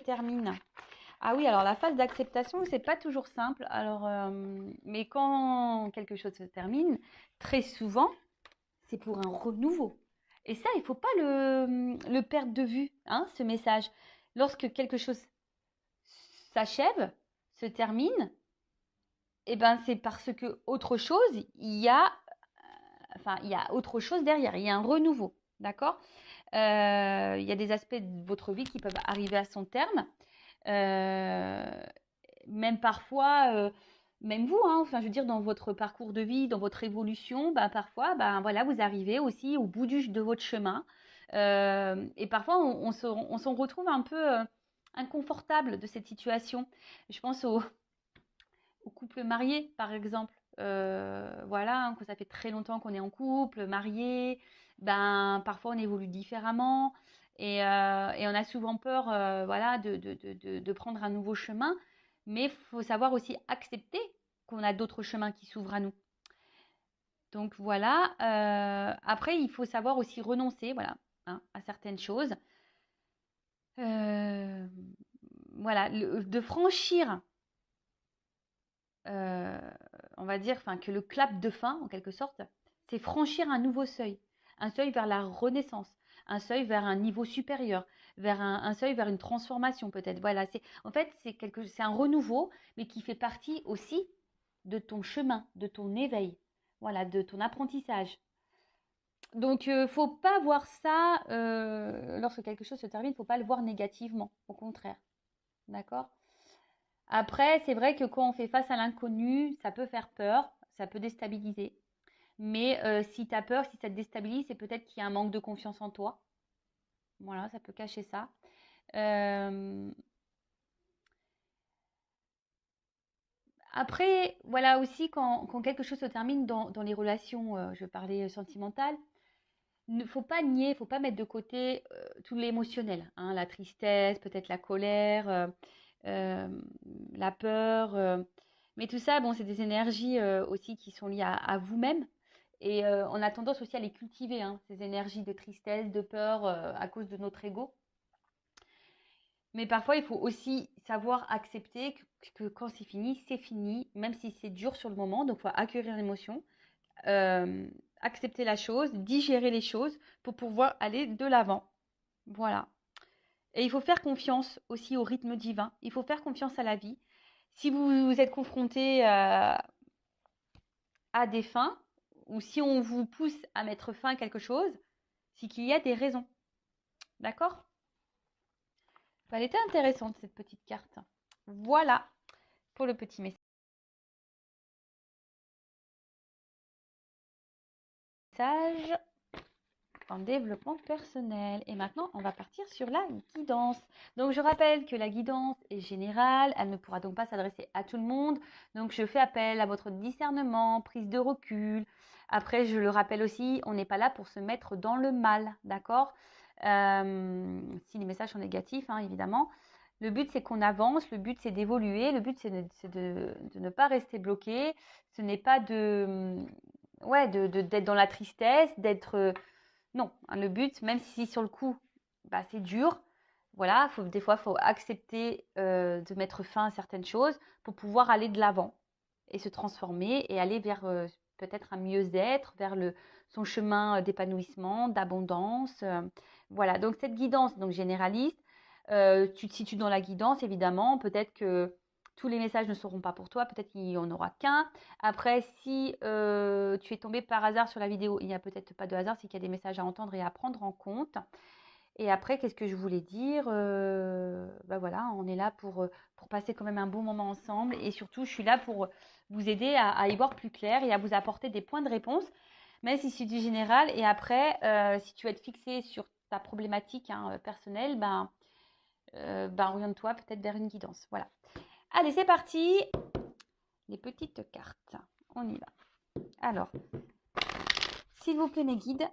termine. Ah oui, alors la phase d'acceptation, c'est pas toujours simple. Alors, mais quand quelque chose se termine, très souvent, c'est pour un renouveau. Et ça, il ne faut pas le perdre de vue, hein, ce message. Lorsque quelque chose s'achève, se termine, eh ben, c'est parce que autre chose, il y a autre chose derrière, il y a un renouveau, d'accord? Il y a des aspects de votre vie qui peuvent arriver à son terme. Même parfois, même vous, hein, enfin, je veux dire, dans votre parcours de vie, dans votre évolution, bah, parfois, bah, voilà, vous arrivez aussi au bout de votre chemin. Et parfois, on s'en retrouve un peu inconfortable de cette situation. Je pense aux couples mariés, par exemple. Voilà, hein, que ça fait très longtemps qu'on est en couple, marié, ben, parfois on évolue différemment et on a souvent peur voilà, de prendre un nouveau chemin, mais il faut savoir aussi accepter qu'on a d'autres chemins qui s'ouvrent à nous. Donc voilà, après il faut savoir aussi renoncer voilà, hein, à certaines choses. Euh, voilà, de franchir euh, on va dire, enfin, que le clap de fin, en quelque sorte, c'est franchir un nouveau seuil, un seuil vers la renaissance, un seuil vers un niveau supérieur, vers un seuil vers une transformation peut-être. Voilà, en fait, c'est un renouveau, mais qui fait partie aussi de ton chemin, de ton éveil, voilà, de ton apprentissage. Donc, faut pas voir ça, lorsque quelque chose se termine, faut pas le voir négativement, au contraire. D'accord? Après, c'est vrai que quand on fait face à l'inconnu, ça peut faire peur, ça peut déstabiliser. Mais si tu as peur, si ça te déstabilise, c'est peut-être qu'il y a un manque de confiance en toi. Voilà, ça peut cacher ça. Euh, Après, voilà aussi, quand quelque chose se termine dans les relations, je parlais sentimentales, il ne faut pas nier, il ne faut pas mettre de côté tout l'émotionnel, hein, la tristesse, peut-être la colère, euh, la peur. Mais tout ça, bon, c'est des énergies aussi qui sont liées à vous-même. Et on a tendance aussi à les cultiver, hein, ces énergies de tristesse, de peur, à cause de notre ego. Mais parfois, il faut aussi savoir accepter que quand c'est fini, même si c'est dur sur le moment. Donc, il faut accueillir l'émotion, euh, accepter la chose, digérer les choses pour pouvoir aller de l'avant. Voilà. Et il faut faire confiance aussi au rythme divin. Il faut faire confiance à la vie. Si vous êtes confronté à des fins, ou si on vous pousse à mettre fin à quelque chose, c'est qu'il y a des raisons. D'accord? Elle était intéressante cette petite carte. Voilà pour le petit message en développement personnel. Et maintenant, on va partir sur la guidance. Donc, je rappelle que la guidance est générale. Elle ne pourra donc pas s'adresser à tout le monde. Donc, je fais appel à votre discernement, prise de recul. Après, je le rappelle aussi, on n'est pas là pour se mettre dans le mal, d'accord? Si les messages sont négatifs, hein, évidemment. Le but, c'est qu'on avance. Le but, c'est d'évoluer. Le but, c'est de ne pas rester bloqué. Ce n'est pas ouais, d'être dans la tristesse, d'être non, hein, le but, même si sur le coup, bah, c'est dur, voilà, des fois, il faut accepter de mettre fin à certaines choses pour pouvoir aller de l'avant et se transformer et aller vers peut-être un mieux-être, vers son chemin d'épanouissement, d'abondance. Voilà, donc cette guidance donc généraliste, tu te situes dans la guidance, évidemment, peut-être que tous les messages ne seront pas pour toi, peut-être qu'il n'y en aura qu'un. Après, si tu es tombé par hasard sur la vidéo, il n'y a peut-être pas de hasard, c'est qu'il y a des messages à entendre et à prendre en compte. Et après, qu'est-ce que je voulais dire bah voilà, on est là pour passer quand même un bon moment ensemble. Et surtout, je suis là pour vous aider à y voir plus clair et à vous apporter des points de réponse, même si c'est du général. Et après, si tu veux être fixé sur ta problématique hein, personnelle, ben oriente-toi peut-être vers une guidance. Voilà. Allez, c'est parti. Les petites cartes. On y va. Alors, s'il vous plaît, mes guides.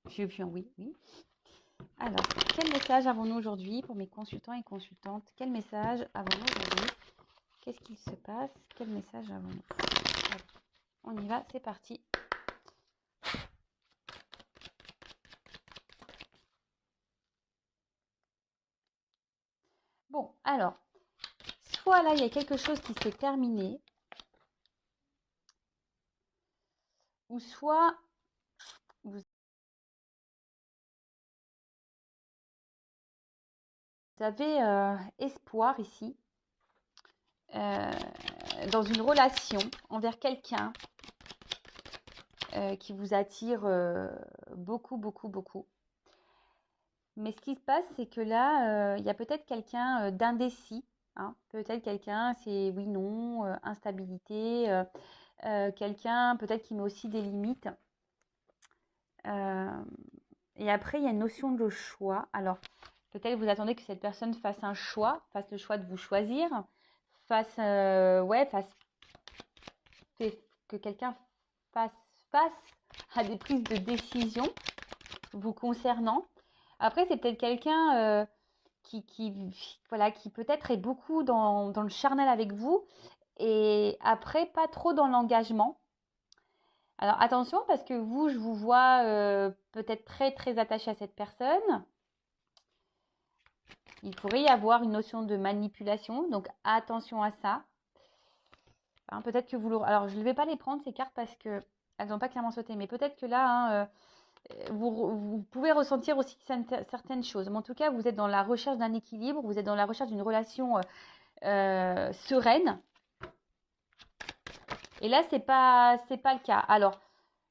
J'ai vu un oui, oui. Alors, quel message avons-nous aujourd'hui pour mes consultants et consultantes? Quel message avons-nous aujourd'hui? Qu'est-ce qu'il se passe? Quel message avons-nous? Allez, on y va, c'est parti. Bon, alors, soit là, il y a quelque chose qui s'est terminé, ou soit vous avez espoir ici dans une relation envers quelqu'un qui vous attire beaucoup, beaucoup, beaucoup. Mais ce qui se passe, c'est que là, il y a peut-être quelqu'un d'indécis. Hein. Peut-être quelqu'un, c'est oui, non, instabilité. Quelqu'un peut-être qui met aussi des limites. Et après, il y a une notion de choix. Alors, peut-être vous attendez que cette personne fasse un choix, fasse le choix de vous choisir, fasse, que quelqu'un fasse face à des prises de décision vous concernant. Après, c'est peut-être quelqu'un voilà, qui peut-être est beaucoup dans le charnel avec vous et après, pas trop dans l'engagement. Alors attention parce que vous, je vous vois peut-être très très attaché à cette personne. Il pourrait y avoir une notion de manipulation, donc attention à ça. Hein, peut-être que vous alors je ne vais pas les prendre ces cartes parce que elles n'ont pas clairement sauté, mais peut-être que là, hein, vous pouvez ressentir aussi certaines choses. Mais en tout cas, vous êtes dans la recherche d'un équilibre, vous êtes dans la recherche d'une relation sereine. Et là, c'est pas le cas. Alors,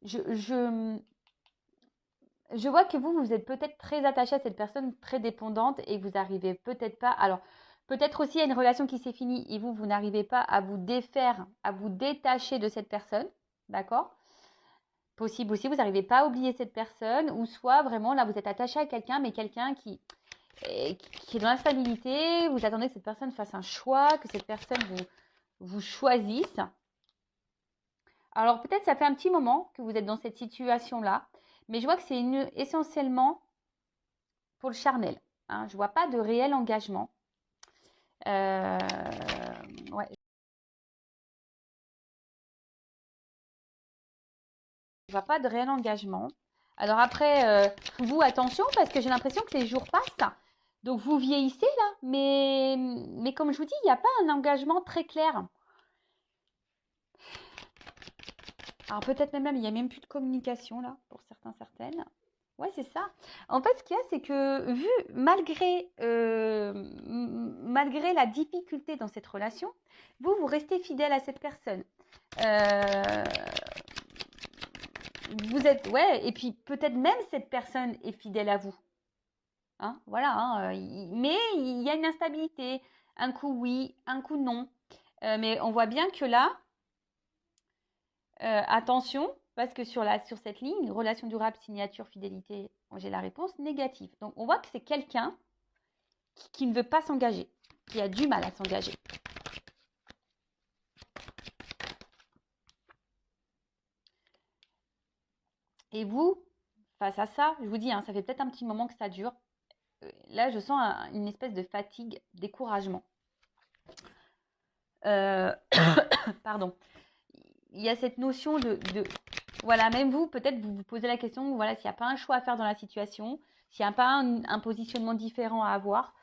je vois que vous êtes peut-être très attaché à cette personne, très dépendante, et vous n'arrivez peut-être pas. Alors, peut-être aussi il y a une relation qui s'est finie et vous n'arrivez pas à vous défaire, à vous détacher de cette personne. D'accord? Possible aussi, vous n'arrivez pas à oublier cette personne, ou soit vraiment là, vous êtes attaché à quelqu'un, mais quelqu'un qui est dans l'instabilité. Vous attendez que cette personne fasse un choix, que cette personne vous choisisse. Alors peut-être ça fait un petit moment que vous êtes dans cette situation-là, mais je vois que c'est essentiellement pour le charnel. Hein. Je ne vois pas de réel engagement. Ouais. Je ne vois pas de réel engagement. Alors après, vous, attention, parce que j'ai l'impression que les jours passent. Donc vous vieillissez là, mais comme je vous dis, il n'y a pas un engagement très clair. Alors peut-être même, il n'y a même plus de communication là, pour certains, certaines. Ouais, c'est ça. En fait, ce qu'il y a, c'est que malgré la difficulté dans cette relation, vous restez fidèle à cette personne. Vous êtes, ouais, et puis peut-être même cette personne est fidèle à vous. Hein, voilà, hein, mais il y a une instabilité. Un coup oui, un coup non. Mais on voit bien que là, attention, parce que sur cette ligne, relation durable, signature, fidélité, j'ai la réponse négative. Donc on voit que c'est quelqu'un qui ne veut pas s'engager, qui a du mal à s'engager. Et vous, face à ça, je vous dis, hein, ça fait peut-être un petit moment que ça dure. Là, je sens une espèce de fatigue, découragement. Pardon. Il y a cette notion voilà, même vous, peut-être vous vous posez la question, voilà, s'il n'y a pas un choix à faire dans la situation, s'il n'y a pas un positionnement différent à avoir.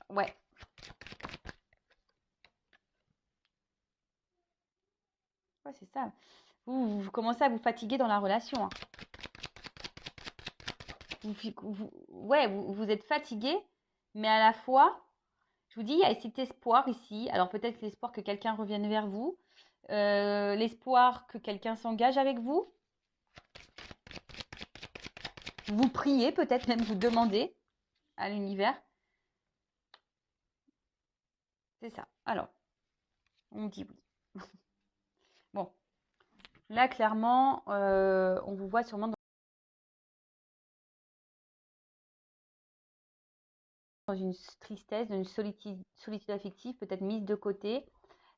Ouais. Ouais, c'est ça. Vous commencez à vous fatiguer dans la relation. Hein. Vous êtes fatigué, mais à la fois, je vous dis, il y a cet espoir ici. Alors peut-être l'espoir que quelqu'un revienne vers vous, l'espoir que quelqu'un s'engage avec vous. Vous priez, peut-être même vous demandez à l'univers. C'est ça. Alors, on dit oui. Bon, là, clairement, on vous voit sûrement dans une tristesse, dans une solitude affective, peut-être mise de côté,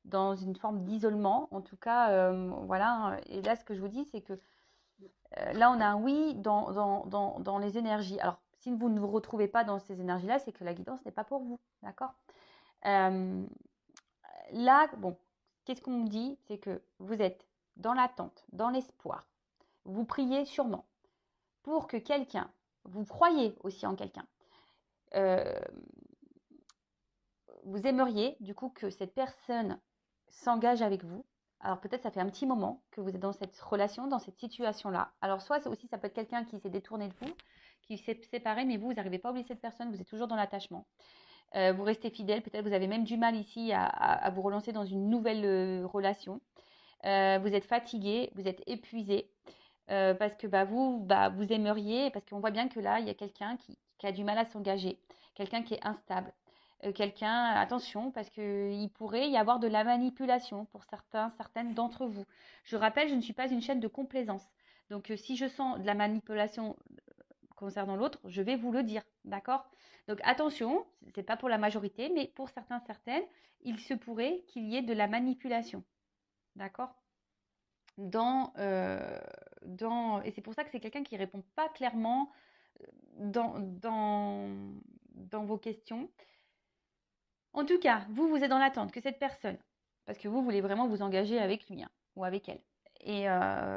dans une forme d'isolement. En tout cas, voilà. Et là, ce que je vous dis, c'est que là, on a un oui dans les énergies. Alors, si vous ne vous retrouvez pas dans ces énergies-là, c'est que la guidance n'est pas pour vous. D'accord Là, bon, qu'est-ce qu'on me dit? C'est que vous êtes dans l'attente, dans l'espoir. Vous priez sûrement pour que quelqu'un, vous croyez aussi en quelqu'un, euh, vous aimeriez du coup que cette personne s'engage avec vous. Alors peut-être ça fait un petit moment que vous êtes dans cette relation, dans cette situation-là. Alors soit aussi ça peut être quelqu'un qui s'est détourné de vous, qui s'est séparé, mais vous n'arrivez pas à oublier cette personne, vous êtes toujours dans l'attachement. Vous restez fidèle, peut-être vous avez même du mal ici à vous relancer dans une nouvelle relation. Vous êtes fatigué, vous êtes épuisé, parce que vous aimeriez, parce qu'on voit bien que là, il y a quelqu'un qui a du mal à s'engager, quelqu'un qui est instable, quelqu'un, attention, parce qu'il pourrait y avoir de la manipulation pour certaines d'entre vous. Je rappelle, je ne suis pas une chaîne de complaisance. Donc, si je sens de la manipulation concernant l'autre, je vais vous le dire, d'accord? Donc, attention, ce n'est pas pour la majorité, mais pour certaines, il se pourrait qu'il y ait de la manipulation, d'accord? Et c'est pour ça que c'est quelqu'un qui répond pas clairement dans, dans, dans vos questions. En tout cas, vous êtes dans l'attente que cette personne, parce que vous voulez vraiment vous engager avec lui, hein, ou avec elle. Et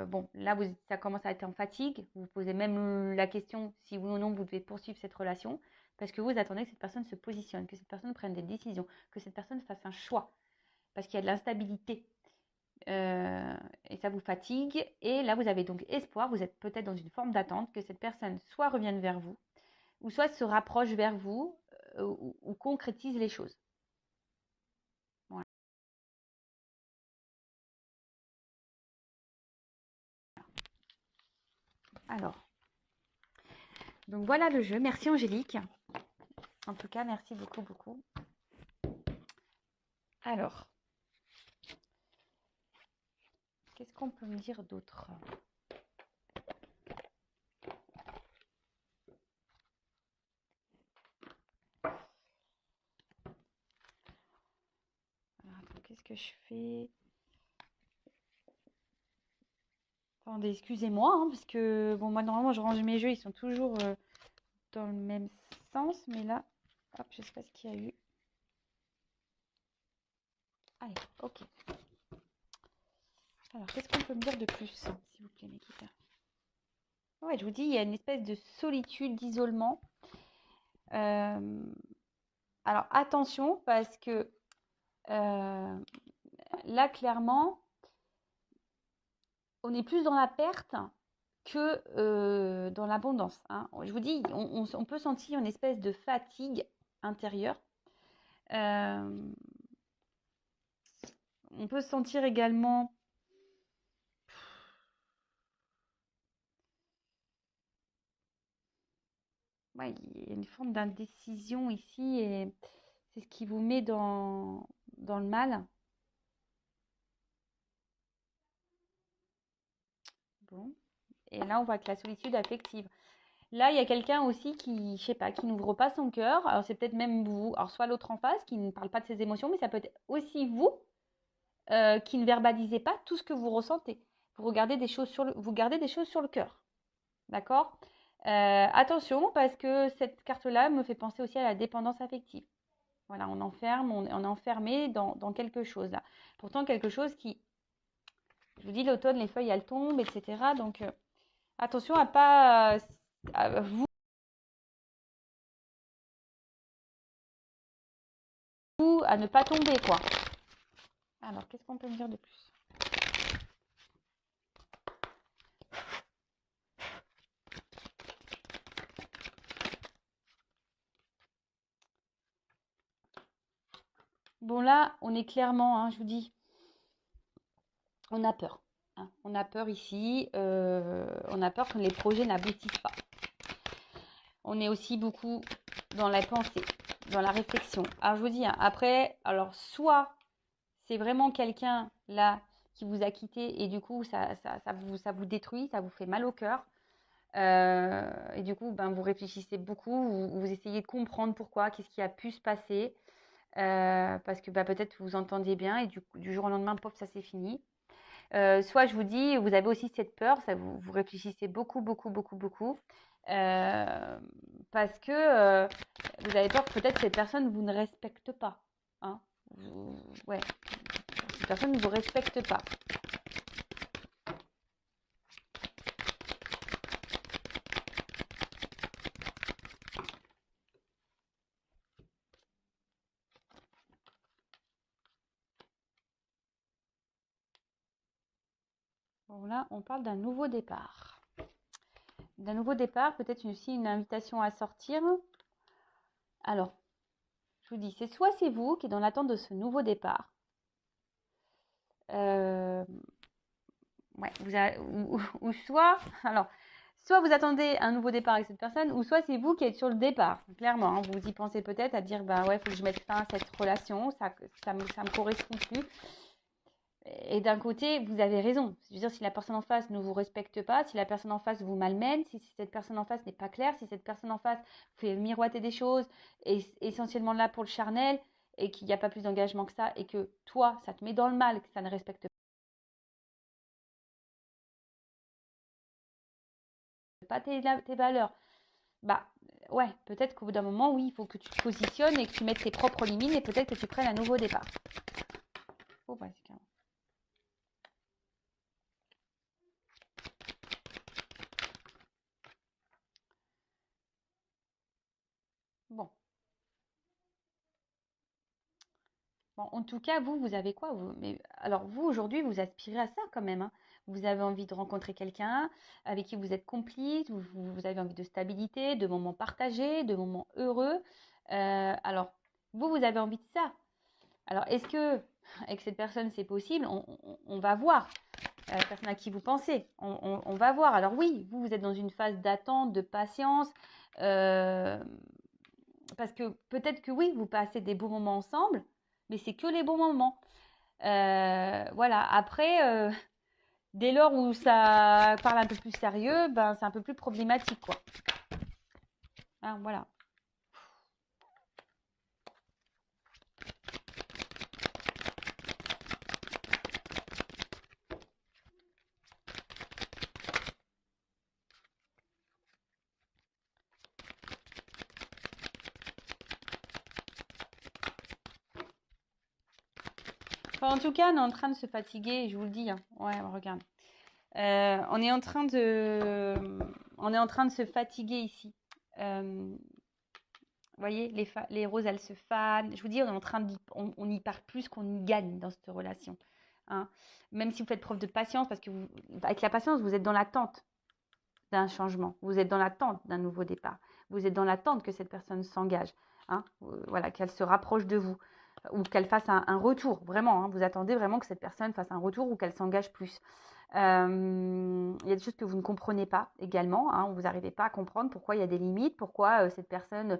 bon, là, ça commence à être en fatigue. Vous posez même la question si oui ou non vous devez poursuivre cette relation, parce que vous attendez que cette personne se positionne, que cette personne prenne des décisions, que cette personne fasse un choix, parce qu'il y a de l'instabilité. Et ça vous fatigue. Et là, vous avez donc espoir, vous êtes peut-être dans une forme d'attente que cette personne soit revienne vers vous, ou soit se rapproche vers vous, ou concrétise les choses. Voilà. Alors, donc voilà le jeu. Merci Angélique. En tout cas, merci beaucoup, beaucoup. Alors, qu'est-ce qu'on peut me dire d'autre? Alors, attends, qu'est-ce que je fais? Attendez, excusez-moi, hein, parce que bon, moi normalement je range mes jeux, ils sont toujours dans le même sens, mais là, hop, je sais pas ce qu'il y a eu. Allez, ok. Alors, qu'est-ce qu'on peut me dire de plus, s'il vous plaît, Nikita? Ouais, je vous dis, il y a une espèce de solitude, d'isolement. Alors, attention, parce que là, clairement, on est plus dans la perte que dans l'abondance, hein. Je vous dis, on peut sentir une espèce de fatigue intérieure. On peut sentir également ouais, il y a une forme d'indécision ici et c'est ce qui vous met dans le mal. Bon. Et là, on voit que la solitude affective. Là, il y a quelqu'un aussi qui, je sais pas, qui n'ouvre pas son cœur. Alors, c'est peut-être même vous, alors soit l'autre en face qui ne parle pas de ses émotions, mais ça peut être aussi vous qui ne verbalisez pas tout ce que vous ressentez. Vous gardez des choses sur le cœur. D'accord? Attention, parce que cette carte-là me fait penser aussi à la dépendance affective. Voilà, on est enfermé dans quelque chose là. Pourtant, quelque chose qui, je vous dis, l'automne, les feuilles, elles tombent, etc. Donc, attention à pas, à à ne pas tomber, quoi. Alors, qu'est-ce qu'on peut me dire de plus? Bon, là, on est clairement, hein, je vous dis, on a peur, hein. On a peur ici, on a peur que les projets n'aboutissent pas. On est aussi beaucoup dans la pensée, dans la réflexion. Alors, je vous dis, hein, après, alors, soit c'est vraiment quelqu'un, là, qui vous a quitté et du coup, ça vous détruit, ça vous fait mal au cœur. Et du coup, ben, vous réfléchissez beaucoup, vous essayez de comprendre pourquoi, qu'est-ce qui a pu se passer. Parce que bah, peut-être vous entendiez bien et du jour au lendemain, pop, ça c'est fini. Soit je vous dis, vous avez aussi cette peur, ça vous réfléchissez beaucoup, beaucoup, beaucoup, beaucoup. Parce que vous avez peur que peut-être cette personne vous ne respecte pas, hein. Ouais, cette personne ne vous respecte pas. là, on parle d'un nouveau départ. D'un nouveau départ, peut-être aussi une invitation à sortir. Alors, je vous dis, c'est vous qui êtes dans l'attente de ce nouveau départ. Ouais, ou soit, alors, soit vous attendez un nouveau départ avec cette personne, ou soit c'est vous qui êtes sur le départ. Clairement, hein, vous y pensez peut-être à dire, bah ouais, il faut que je mette fin à cette relation, ça me correspond plus. Et d'un côté, vous avez raison. Je veux dire, si la personne en face ne vous respecte pas, si la personne en face vous malmène, si cette personne en face n'est pas claire, si cette personne en face vous fait miroiter des choses, est essentiellement là pour le charnel, et qu'il n'y a pas plus d'engagement que ça, et que toi, ça te met dans le mal, que ça ne respecte pas tes valeurs, bah ouais, peut-être qu'au bout d'un moment, oui, il faut que tu te positionnes et que tu mettes tes propres limites, et peut-être que tu prennes un nouveau départ. Oh, ouais, c'est carrément. Bon. Bon, en tout cas, vous avez quoi mais, alors, vous, aujourd'hui, vous aspirez à ça quand même, hein. Vous avez envie de rencontrer quelqu'un avec qui vous êtes complice, vous avez envie de stabilité, de moments partagés, de moments heureux. Alors, vous avez envie de ça. Alors, est-ce que avec cette personne, c'est possible? On va voir. La personne à qui vous pensez. On va voir. Alors oui, vous êtes dans une phase d'attente, de patience. Parce que peut-être que oui, vous passez des bons moments ensemble, mais c'est que les bons moments. Voilà. Après, dès lors où ça parle un peu plus sérieux, ben c'est un peu plus problématique, quoi. Hein, voilà. Enfin, en tout cas, on est en train de se fatiguer, je vous le dis, hein. Ouais, regarde. On est en train de se fatiguer ici. Vous voyez, les roses, elles se fanent. Je vous dis, on y part plus qu'on y gagne dans cette relation, hein. Même si vous faites preuve de patience, parce que avec la patience, vous êtes dans l'attente d'un changement. Vous êtes dans l'attente d'un nouveau départ. Vous êtes dans l'attente que cette personne s'engage, hein. Voilà, qu'elle se rapproche de vous ou qu'elle fasse un retour. Vraiment, hein, vous attendez vraiment que cette personne fasse un retour ou qu'elle s'engage plus. Il y a des choses que vous ne comprenez pas également, hein. Vous n'arrivez pas à comprendre pourquoi il y a des limites, pourquoi cette personne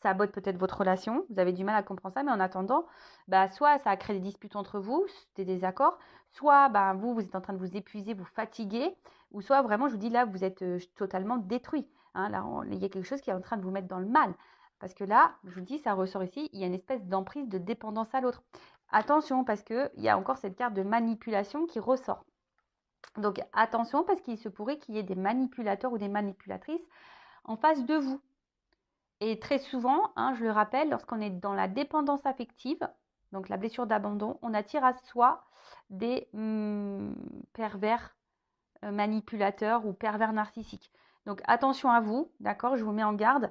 sabote peut-être votre relation, vous avez du mal à comprendre ça, mais en attendant, bah, soit ça a créé des disputes entre vous, des désaccords, soit bah, vous êtes en train de vous épuiser, vous fatiguer, ou soit vraiment, je vous dis là, vous êtes totalement détruit, hein. Là, il y a quelque chose qui est en train de vous mettre dans le mal. Parce que là, je vous dis, ça ressort ici, il y a une espèce d'emprise de dépendance à l'autre. Attention, parce qu'il y a encore cette carte de manipulation qui ressort. Donc attention, parce qu'il se pourrait qu'il y ait des manipulateurs ou des manipulatrices en face de vous. Et très souvent, hein, je le rappelle, lorsqu'on est dans la dépendance affective, donc la blessure d'abandon, on attire à soi des pervers manipulateurs ou pervers narcissiques. Donc attention à vous, d'accord? Je vous mets en garde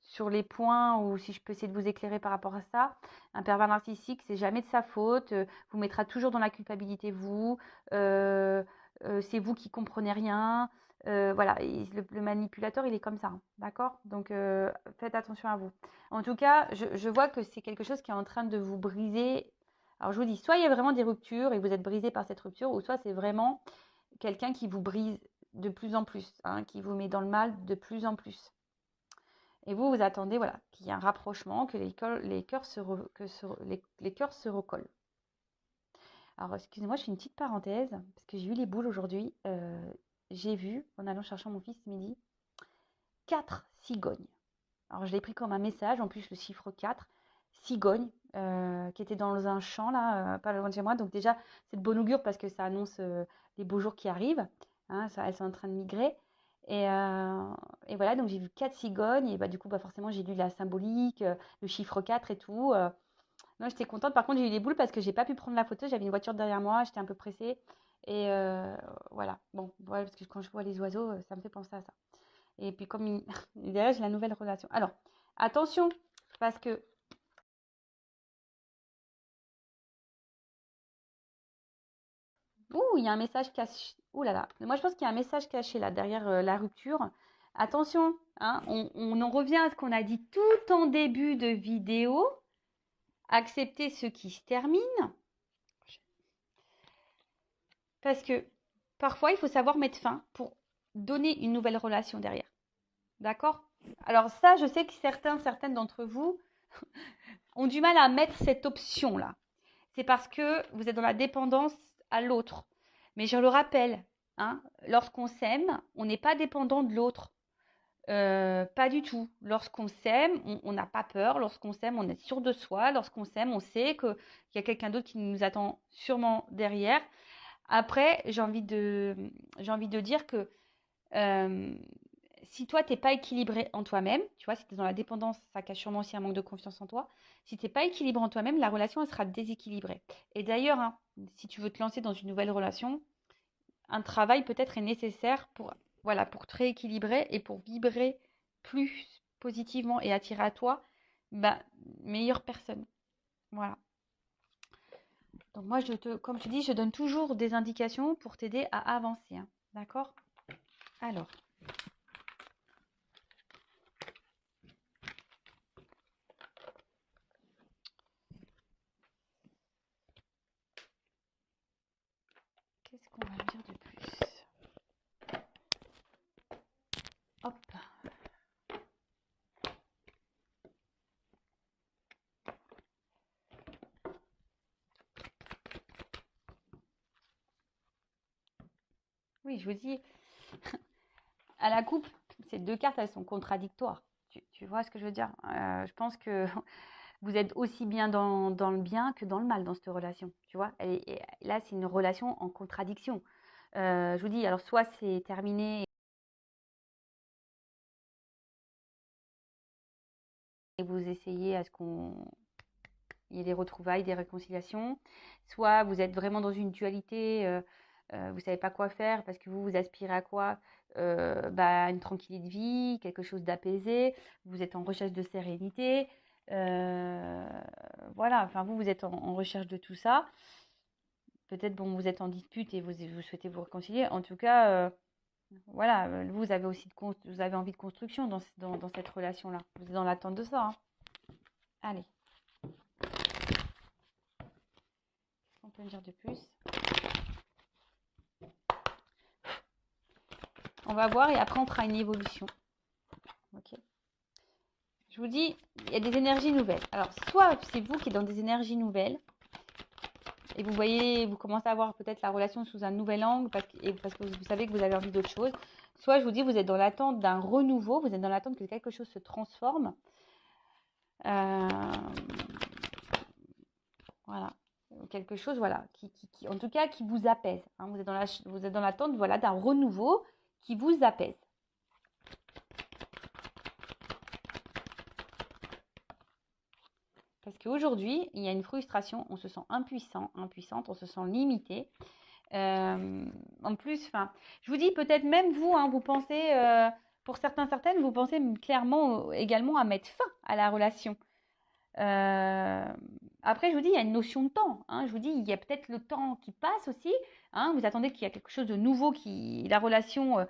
sur les points où si je peux essayer de vous éclairer par rapport à ça. Un pervers narcissique, c'est jamais de sa faute, vous mettra toujours dans la culpabilité vous, c'est vous qui comprenez rien. Voilà, le manipulateur, il est comme ça, hein, d'accord? Donc faites attention à vous. En tout cas, je vois que c'est quelque chose qui est en train de vous briser. Alors je vous dis, soit il y a vraiment des ruptures et vous êtes brisé par cette rupture, ou soit c'est vraiment quelqu'un qui vous brise de plus en plus, hein, qui vous met dans le mal de plus en plus. Et vous attendez, voilà, qu'il y ait un rapprochement, que les cœurs se recollent. Alors, excusez-moi, je fais une petite parenthèse, parce que j'ai eu les boules aujourd'hui. J'ai vu, en allant chercher mon fils ce midi, 4 cigognes. Alors, je l'ai pris comme un message, en plus le chiffre 4, cigognes, qui étaient dans un champ, là, pas loin de chez moi. Donc déjà, c'est de bon augure, parce que ça annonce les beaux jours qui arrivent, hein, elles sont en train de migrer. Et voilà, donc j'ai vu 4 cigognes, et bah, du coup, bah, forcément, j'ai lu la symbolique, le chiffre 4 et tout. Non, j'étais contente. Par contre, j'ai eu les boules parce que j'ai pas pu prendre la photo. J'avais une voiture derrière moi, j'étais un peu pressée. Et voilà. Bon, voilà, parce que quand je vois les oiseaux, ça me fait penser à ça. Et puis, comme derrière, j'ai la nouvelle relation. Alors, attention, parce que Ouh, il y a un message caché. Ouh là là. Moi, je pense qu'il y a un message caché là, derrière la rupture. Attention, hein, on en revient à ce qu'on a dit tout en début de vidéo. Accepter ce qui se termine. Parce que parfois, il faut savoir mettre fin pour donner une nouvelle relation derrière. D'accord? Alors ça, je sais que certaines d'entre vous ont du mal à mettre cette option-là. C'est parce que vous êtes dans la dépendance à l'autre. Mais je le rappelle, hein, lorsqu'on s'aime, on n'est pas dépendant de l'autre. Pas du tout. Lorsqu'on s'aime, on n'a pas peur. Lorsqu'on s'aime, on est sûr de soi. Lorsqu'on s'aime, on sait qu'il y a quelqu'un d'autre qui nous attend sûrement derrière. Après, j'ai envie de dire que euh, si toi, tu n'es pas équilibré en toi-même, tu vois, si tu es dans la dépendance, ça cache sûrement aussi un manque de confiance en toi. Si tu n'es pas équilibré en toi-même, la relation, elle sera déséquilibrée. Et d'ailleurs, hein, si tu veux te lancer dans une nouvelle relation, un travail peut-être est nécessaire pour, voilà, pour te rééquilibrer et pour vibrer plus positivement et attirer à toi bah, meilleure personne. Voilà. Donc moi, comme je dis, je donne toujours des indications pour t'aider à avancer. Hein. D'accord? Alors, qu'est-ce qu'on va me dire de plus? Hop. Oui, je vous dis, à la coupe, ces deux cartes, elles sont contradictoires. Tu vois ce que je veux dire? Je pense que vous êtes aussi bien dans le bien que dans le mal dans cette relation. Tu vois? Et là, c'est une relation en contradiction. Je vous dis, alors soit c'est terminé et vous essayez à ce qu'il y ait des retrouvailles, des réconciliations, soit vous êtes vraiment dans une dualité, vous ne savez pas quoi faire parce que vous aspirez à quoi? Bah, une tranquillité de vie, quelque chose d'apaisé, vous êtes en recherche de sérénité. euh, voilà, enfin vous êtes en recherche de tout ça. Peut-être bon, vous êtes en dispute et vous souhaitez vous réconcilier. En tout cas, voilà, vous avez aussi vous avez envie de construction dans cette relation-là. Vous êtes dans l'attente de ça. Hein. Allez, qu'est-ce qu'on peut me dire de plus? On va voir et après on fera une évolution. Ok. Je vous dis, il y a des énergies nouvelles. Alors, soit c'est vous qui êtes dans des énergies nouvelles et vous voyez, vous commencez à voir peut-être la relation sous un nouvel angle parce que vous savez que vous avez envie d'autre chose. Soit je vous dis, vous êtes dans l'attente d'un renouveau, vous êtes dans l'attente que quelque chose se transforme. Voilà. Quelque chose, voilà, en tout cas, qui vous apaise. Hein. Vous êtes dans l'attente, voilà, d'un renouveau qui vous apaise. Parce qu'aujourd'hui, il y a une frustration, on se sent impuissant, impuissante, on se sent limité. En plus, enfin, je vous dis peut-être même vous, hein, vous pensez, pour certaines, vous pensez clairement également à mettre fin à la relation. Après, je vous dis, il y a une notion de temps. Hein. Je vous dis, il y a peut-être le temps qui passe aussi. Hein. Vous attendez qu'il y a quelque chose de nouveau, la relation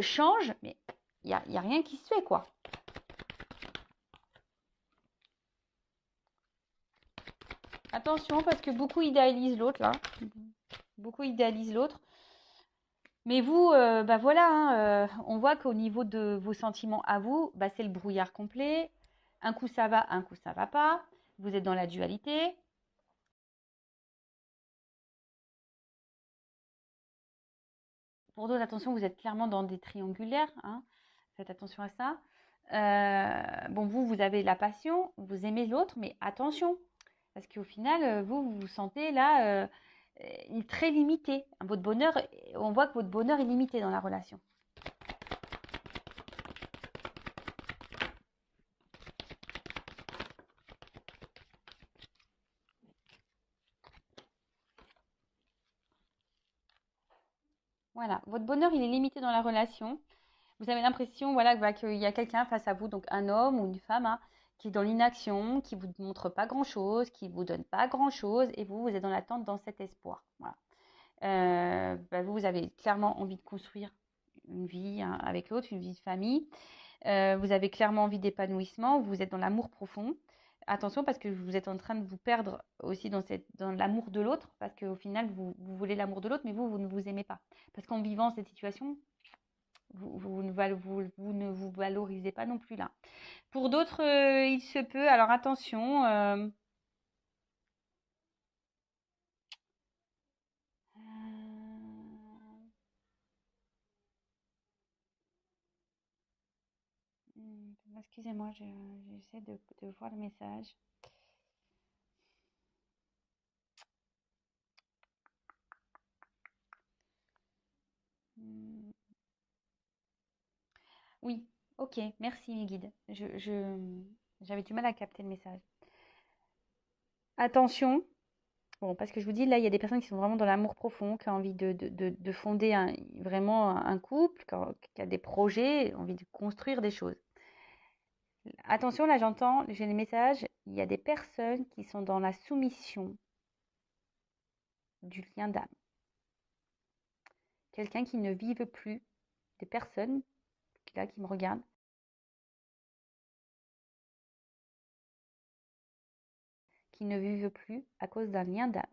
change, mais il y a rien qui se fait, quoi. Attention, parce que beaucoup idéalisent l'autre, là. Beaucoup idéalisent l'autre. Mais vous, bah voilà, hein, on voit qu'au niveau de vos sentiments à vous, bah, c'est le brouillard complet. Un coup ça va, un coup ça va pas. Vous êtes dans la dualité. Pour d'autres, attention, vous êtes clairement dans des triangulaires. Hein. Faites attention à ça. Bon, vous avez la passion, vous aimez l'autre, mais attention, parce qu'au final, vous vous sentez là très limité. Votre bonheur, on voit que votre bonheur est limité dans la relation. Voilà, votre bonheur, il est limité dans la relation. Vous avez l'impression voilà, qu'il y a quelqu'un face à vous, donc un homme ou une femme, hein, qui est dans l'inaction, qui ne vous montre pas grand-chose, qui ne vous donne pas grand-chose, et vous êtes dans l'attente, dans cet espoir. Voilà. Vous avez clairement envie de construire une vie avec l'autre, une vie de famille. Vous avez clairement envie d'épanouissement, vous êtes dans l'amour profond. Attention parce que vous êtes en train de vous perdre aussi dans l'amour de l'autre, parce qu'au final, vous voulez l'amour de l'autre, mais vous ne vous aimez pas. Parce qu'en vivant cette situation, vous ne vous valorisez pas non plus là. Pour d'autres, il se peut, alors attention, excusez-moi, j'essaie de voir le message. Oui, ok, merci mes guides. J'avais du mal à capter le message. Attention, bon, parce que je vous dis, là, il y a des personnes qui sont vraiment dans l'amour profond, qui ont envie de fonder vraiment un couple, qui a des projets, envie de construire des choses. Attention, là, j'ai les messages, il y a des personnes qui sont dans la soumission du lien d'âme. Quelqu'un qui ne vive plus, des personnes là qui me regardent, qui ne vivent plus à cause d'un lien d'âme.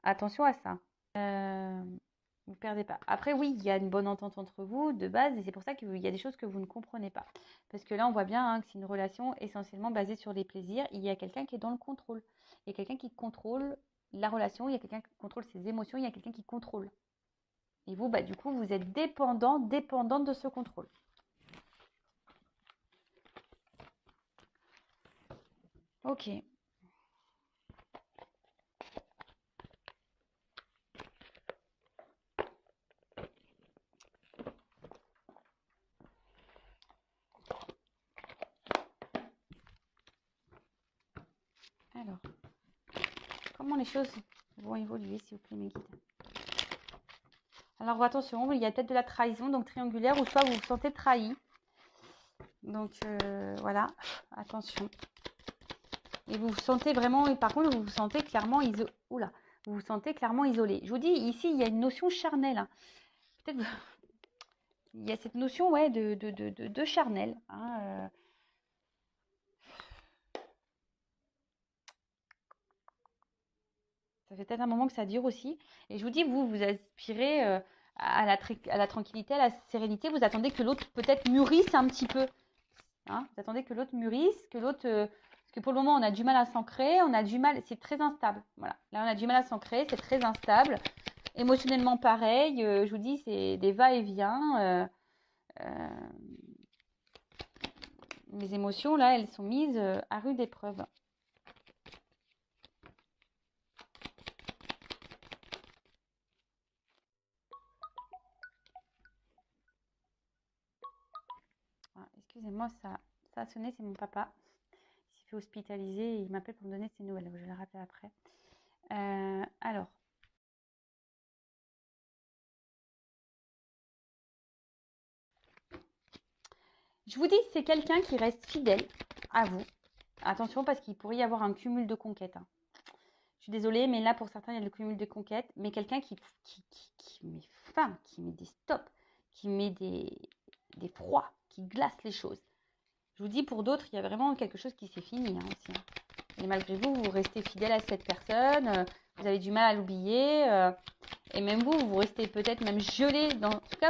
Attention à ça. Vous ne perdez pas. Après, oui, il y a une bonne entente entre vous de base, et c'est pour ça qu'il y a des choses que vous ne comprenez pas. Parce que là, on voit bien que c'est une relation essentiellement basée sur les plaisirs. Il y a quelqu'un qui est dans le contrôle. Il y a quelqu'un qui contrôle la relation, il y a quelqu'un qui contrôle ses émotions, il y a quelqu'un qui contrôle. Et vous, du coup, vous êtes dépendante de ce contrôle. Ok. Alors, comment les choses vont évoluer, s'il vous plaît, mes guides? Alors, attention, il y a peut-être de la trahison, donc triangulaire, ou soit vous vous sentez trahi. Donc, voilà, attention. Et vous vous sentez vraiment, et par contre, vous vous sentez clairement isolé. Oula, vous vous sentez clairement isolé. Je vous dis, ici, il y a une notion charnelle. Hein. Peut-être il y a cette notion, ouais, de charnel. Hein, Ça fait peut-être un moment que ça dure aussi. Et je vous dis, vous aspirez à la tranquillité, à la sérénité. Vous attendez que l'autre peut-être mûrisse un petit peu. Hein, vous attendez que l'autre mûrisse, que l'autre... parce que pour le moment, on a du mal à s'ancrer, on a du mal... C'est très instable. Voilà. Là, on a du mal à s'ancrer, c'est très instable. Émotionnellement, pareil. Je vous dis, c'est des va-et-vient. Les émotions, là, elles sont mises à rude épreuve. Ah, excusez-moi, ça a sonné, c'est mon papa. Il s'est fait hospitaliser et il m'appelle pour me donner ses nouvelles. Je vais le rappeler après. Alors. Je vous dis, c'est quelqu'un qui reste fidèle à vous. Attention, parce qu'il pourrait y avoir un cumul de conquêtes. Hein. Je suis désolée, mais là, pour certains, il y a le cumul de conquêtes. Mais quelqu'un qui met fin, qui met des stops, qui met des froids, qui glace les choses. Je vous dis, pour d'autres, il y a vraiment quelque chose qui s'est fini hein, aussi. Hein. Et malgré vous, vous restez fidèle à cette personne. Vous avez du mal à l'oublier. Et même vous restez peut-être même gelé. En tout cas,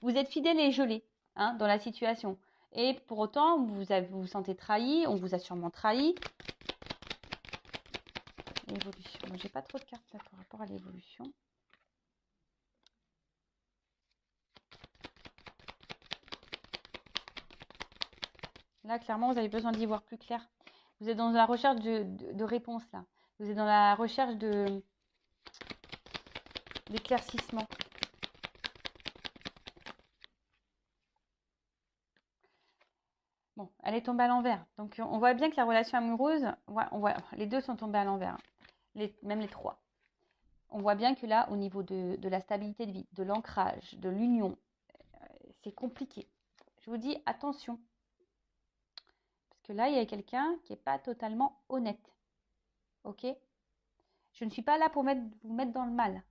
vous êtes fidèle et gelé hein, dans la situation. Et pour autant, vous vous sentez trahi. On vous a sûrement trahi. Évolution. Moi, j'ai pas trop de cartes là par rapport à l'évolution. Là, clairement, vous avez besoin d'y voir plus clair. Vous êtes dans la recherche de réponses là. Vous êtes dans la recherche d'éclaircissement. Bon, elle est tombée à l'envers. Donc, on voit bien que la relation amoureuse, les deux sont tombés à l'envers. Même les trois. On voit bien que là, au niveau de la stabilité de vie, de l'ancrage, de l'union, c'est compliqué. Je vous dis attention. Parce que là, il y a quelqu'un qui n'est pas totalement honnête. Ok? Je ne suis pas là pour vous mettre dans le mal.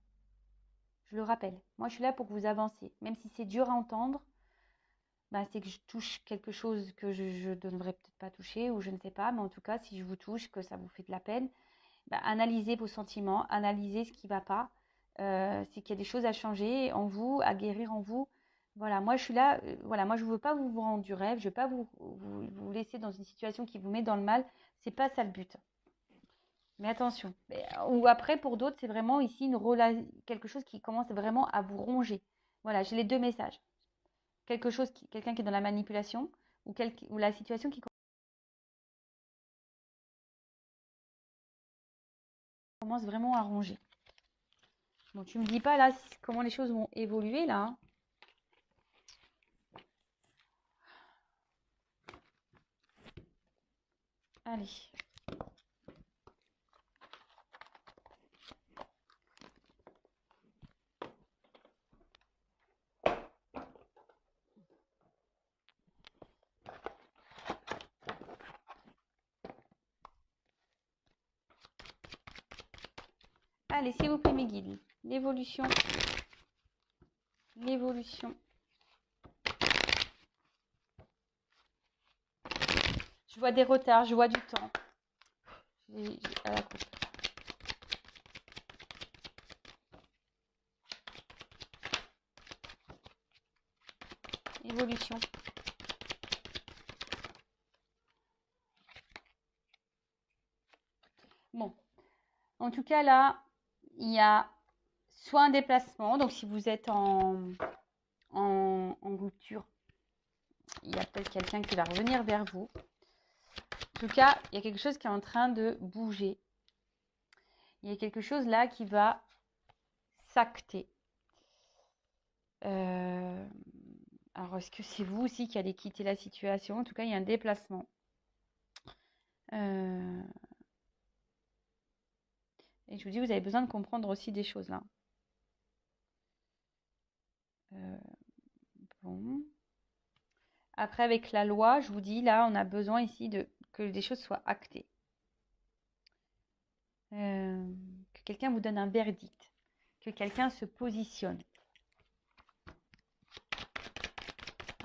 Je le rappelle. Moi, je suis là pour que vous avanciez. Même si c'est dur à entendre, bah, c'est que je touche quelque chose que je ne devrais peut-être pas toucher ou je ne sais pas. Mais en tout cas, si je vous touche, que ça vous fait de la peine, bah, analysez vos sentiments, analysez ce qui ne va pas. C'est qu'il y a des choses à changer en vous, à guérir en vous. Voilà, moi je suis là, voilà, moi je ne veux pas vous rendre du rêve, je ne veux pas vous laisser dans une situation qui vous met dans le mal. C'est pas ça le but. Mais attention. Ou après, pour d'autres, c'est vraiment ici quelque chose qui commence vraiment à vous ronger. Voilà, j'ai les deux messages. Quelqu'un qui est dans la manipulation ou la situation qui commence vraiment à ronger. Bon, tu me dis pas là comment les choses vont évoluer là, hein. Allez. Allez, s'il vous plaît, mes guides. L'évolution. L'évolution. Je vois des retards, je vois du temps. À la coupe. Évolution. Bon. En tout cas, là, il y a soit un déplacement. Donc, si vous êtes en rupture, il y a peut-être quelqu'un qui va revenir vers vous. En tout cas, il y a quelque chose qui est en train de bouger. Il y a quelque chose là qui va s'acter. Alors, est-ce que c'est vous aussi qui allez quitter la situation? En tout cas, il y a un déplacement. Et je vous dis, vous avez besoin de comprendre aussi des choses là. Bon. Après, avec la loi, je vous dis, là, on a besoin ici que des choses soient actées. Que quelqu'un vous donne un verdict. Que quelqu'un se positionne.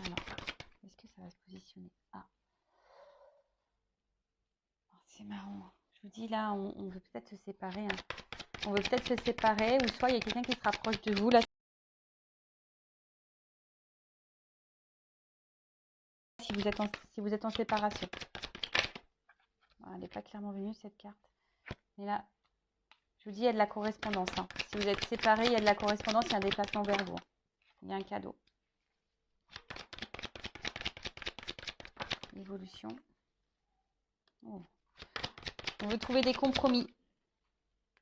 Alors, est-ce que ça va se positionner? Ah. Oh, c'est marrant. Je vous dis, là, on veut peut-être se séparer. Hein. On veut peut-être se séparer, ou soit il y a quelqu'un qui se rapproche de vous. Là, si vous êtes en séparation. Elle n'est pas clairement venue, cette carte. Mais là, je vous dis, il y a de la correspondance. Hein. Si vous êtes séparés, il y a de la correspondance, il y a un déplacement vers vous. Il y a un cadeau. Évolution. Oh. On veut trouver des compromis.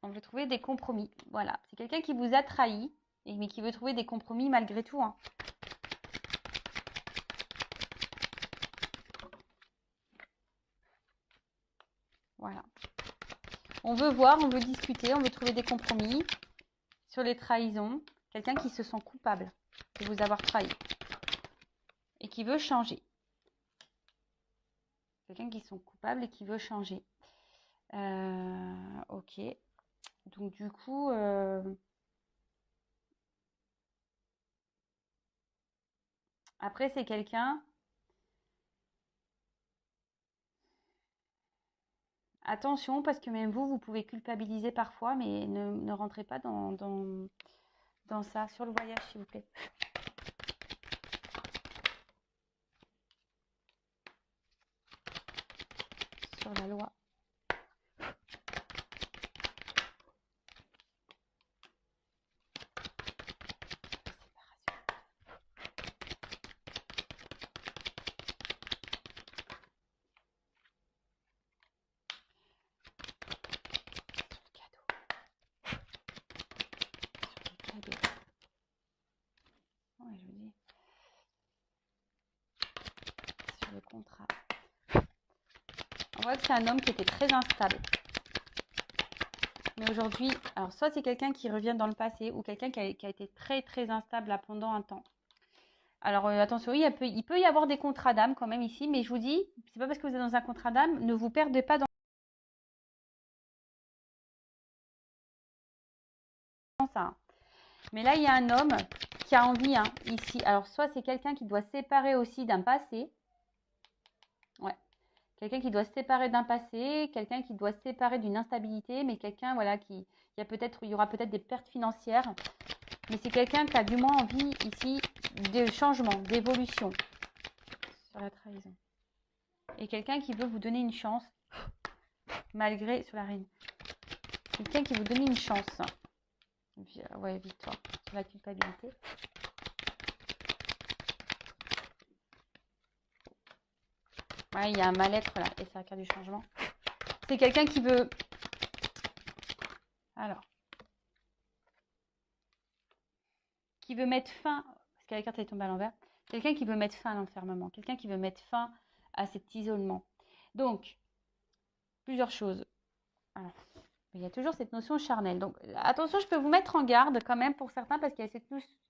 On veut trouver des compromis. Voilà. C'est quelqu'un qui vous a trahi, mais qui veut trouver des compromis malgré tout. Hein. Voilà. On veut voir, on veut discuter, on veut trouver des compromis sur les trahisons. Quelqu'un qui se sent coupable de vous avoir trahi et qui veut changer. Quelqu'un qui sont coupables et qui veut changer. Ok. Donc du coup, après c'est quelqu'un. Attention parce que même vous pouvez culpabiliser parfois, mais ne rentrez pas dans ça. Sur le voyage, s'il vous plaît. Sur la loi. Ouais, je vous dis. Sur le contrat. On voit que c'est un homme qui était très instable. Mais aujourd'hui, alors soit c'est quelqu'un qui revient dans le passé ou quelqu'un qui a été très très instable là, pendant un temps. Alors attention, oui, il peut y avoir des contrats d'âme quand même ici, mais je vous dis, c'est pas parce que vous êtes dans un contrat d'âme, ne vous perdez pas dans ça. Mais là, il y a un homme qui a envie, hein, ici. Alors, soit c'est quelqu'un qui doit se séparer aussi d'un passé. Ouais. Quelqu'un qui doit se séparer d'un passé, quelqu'un qui doit se séparer d'une instabilité, mais quelqu'un, voilà, il y aura peut-être des pertes financières. Mais c'est quelqu'un qui a du moins envie, ici, de changement, d'évolution. Sur la trahison. Et quelqu'un qui veut vous donner une chance, malgré, sur la reine. Quelqu'un qui vous donne une chance. Ouais, victoire. Sur la culpabilité. Ouais, il y a un mal-être là, et c'est la carte du changement. C'est quelqu'un qui veut... Alors. Qui veut mettre fin... Parce que la carte est tombée à l'envers. Quelqu'un qui veut mettre fin à l'enfermement. Quelqu'un qui veut mettre fin à cet isolement. Donc, plusieurs choses. Alors, il y a toujours cette notion charnelle. Donc, attention, je peux vous mettre en garde quand même pour certains, parce qu'il y a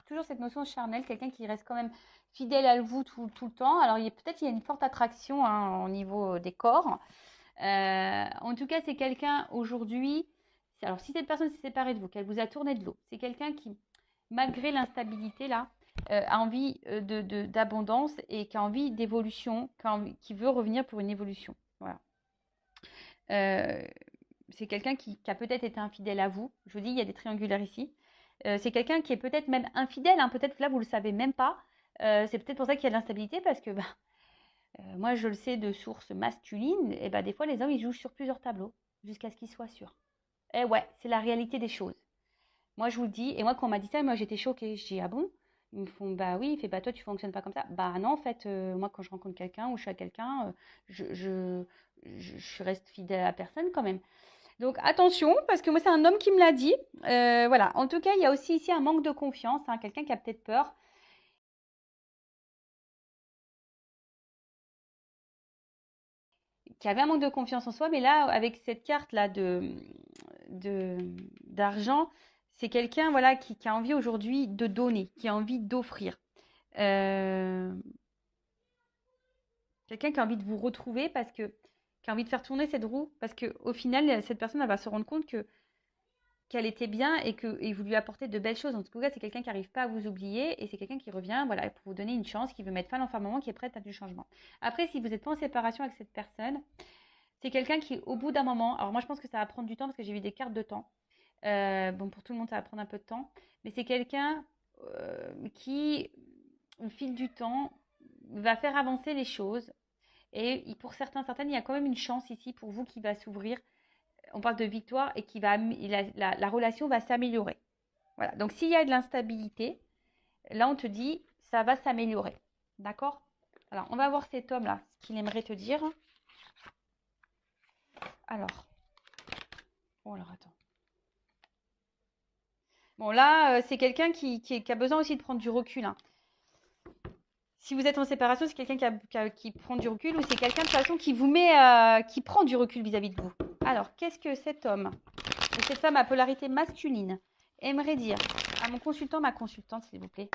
toujours cette notion charnelle. Quelqu'un qui reste quand même fidèle à vous tout le temps. Alors, peut-être il y a une forte attraction au niveau des corps. En tout cas, c'est quelqu'un aujourd'hui... Alors, si cette personne s'est séparée de vous, qu'elle vous a tourné de l'eau, c'est quelqu'un qui, malgré l'instabilité là, a envie d'abondance et qui a envie d'évolution, qui veut revenir pour une évolution. Voilà. C'est quelqu'un qui a peut-être été infidèle à vous. Je vous dis, il y a des triangulaires ici. C'est quelqu'un qui est peut-être même infidèle. Hein. Peut-être que là, vous ne le savez même pas. C'est peut-être pour ça qu'il y a de l'instabilité, parce que moi, je le sais de sources masculines. Et des fois, les hommes, ils jouent sur plusieurs tableaux jusqu'à ce qu'ils soient sûrs. Et ouais, c'est la réalité des choses. Moi, je vous le dis. Et moi, quand on m'a dit ça, moi, j'étais choquée. Je dis, ah bon? Ils me font, bah oui. Il fait, bah toi, tu fonctionnes pas comme ça. Bah non, en fait, moi, quand je rencontre quelqu'un ou je suis à quelqu'un, je reste fidèle à la personne quand même. Donc attention, parce que moi c'est un homme qui me l'a dit. Voilà. En tout cas, il y a aussi ici un manque de confiance, hein, quelqu'un qui a peut-être peur. Qui avait un manque de confiance en soi, mais là, avec cette carte-là d'argent, c'est quelqu'un voilà, qui a envie aujourd'hui de donner, qui a envie d'offrir. Quelqu'un qui a envie de vous retrouver parce que qui a envie de faire tourner cette roue, parce qu'au final, cette personne elle va se rendre compte qu'elle était bien et vous lui apportez de belles choses. En tout cas, c'est quelqu'un qui n'arrive pas à vous oublier et c'est quelqu'un qui revient voilà, pour vous donner une chance, qui veut mettre fin à l'enfermement, qui est prête à du changement. Après, si vous n'êtes pas en séparation avec cette personne, c'est quelqu'un qui, au bout d'un moment, alors moi je pense que ça va prendre du temps parce que j'ai vu des cartes de temps. Bon, pour tout le monde, ça va prendre un peu de temps. Mais c'est quelqu'un qui, au fil du temps, va faire avancer les choses. Et pour certaines, il y a quand même une chance ici pour vous qui va s'ouvrir. On parle de victoire et qui va, la relation va s'améliorer. Voilà. Donc, s'il y a de l'instabilité, là, on te dit, ça va s'améliorer. D'accord? Alors, on va voir cet homme-là, ce qu'il aimerait te dire. Alors. Oh, alors, attends. Bon, là, c'est quelqu'un qui a besoin aussi de prendre du recul. Hein. Si vous êtes en séparation, c'est quelqu'un qui prend du recul ou c'est quelqu'un de toute façon qui vous met, qui prend du recul vis-à-vis de vous. Alors, qu'est-ce que cet homme ou cette femme à polarité masculine aimerait dire à mon consultant, ma consultante, s'il vous plaît?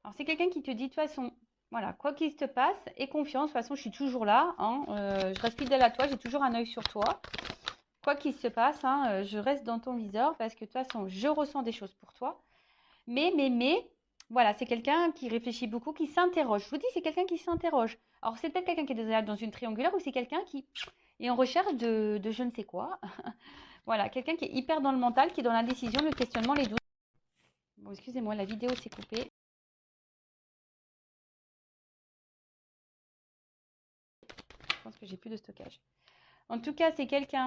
Alors, c'est quelqu'un qui te dit de toute façon, voilà, quoi qu'il se passe, aie confiance, de toute façon, je suis toujours là, hein, je reste fidèle à toi, j'ai toujours un œil sur toi. Quoi qu'il se passe, hein, je reste dans ton viseur parce que de toute façon, je ressens des choses pour toi. Mais, voilà, c'est quelqu'un qui réfléchit beaucoup, qui s'interroge. Je vous dis, c'est quelqu'un qui s'interroge. Alors, c'est peut-être quelqu'un qui est déjà dans une triangulaire ou c'est quelqu'un qui est en recherche de je ne sais quoi. Voilà, quelqu'un qui est hyper dans le mental, qui est dans l'indécision, le questionnement, les doutes. Bon, excusez-moi, la vidéo s'est coupée. Je pense que j'ai plus de stockage. En tout cas, c'est quelqu'un